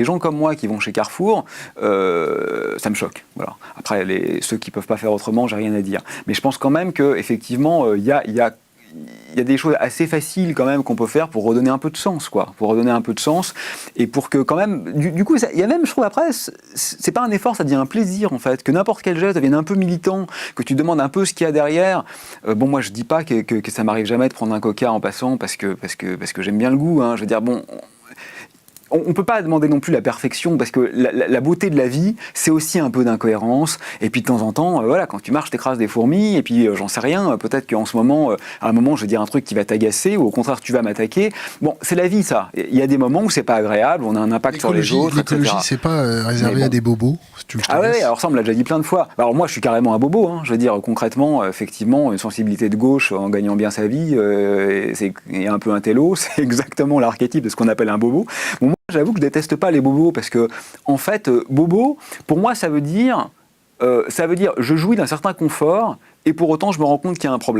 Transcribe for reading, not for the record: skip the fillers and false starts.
Les gens comme moi qui vont chez Carrefour, ça me choque. Voilà. Après, ceux qui ne peuvent pas faire autrement, j'ai rien à dire. Mais je pense quand même qu'effectivement, il y a des choses assez faciles quand même qu'on peut faire pour redonner un peu de sens, quoi. Pour redonner un peu de sens et pour que quand même, du coup, il y a même, je trouve après, c'est pas un effort, ça devient un plaisir en fait, que n'importe quel geste devienne un peu militant, que tu demandes un peu ce qu'il y a derrière. Bon, moi je dis pas que ça m'arrive jamais de prendre un coca en passant parce que j'aime bien le goût, hein. Je veux dire, bon. On ne peut pas demander non plus la perfection parce que la beauté de la vie, c'est aussi un peu d'incohérence. Et puis de temps en temps, voilà, quand tu marches, t'écrases des fourmis. Et puis j'en sais rien. Peut-être qu'en ce moment, à un moment, je vais dire un truc qui va t'agacer ou au contraire, tu vas m'attaquer. Bon, c'est la vie, ça. Il y a des moments où c'est pas agréable, on a un impact sur les autres, etc. L'écologie, c'est pas réservé à des bobos. Ah ouais, alors ça, on me l'a déjà dit plein de fois. Alors moi, je suis carrément un bobo. Hein. Je veux dire, concrètement, effectivement, une sensibilité de gauche en gagnant bien sa vie, et un peu un télo, c'est exactement l'archétype de ce qu'on appelle un bobo. Bon, moi, j'avoue que je déteste pas les bobos parce que, en fait, bobo, pour moi, ça veut dire je jouis d'un certain confort et pour autant, je me rends compte qu'il y a un problème.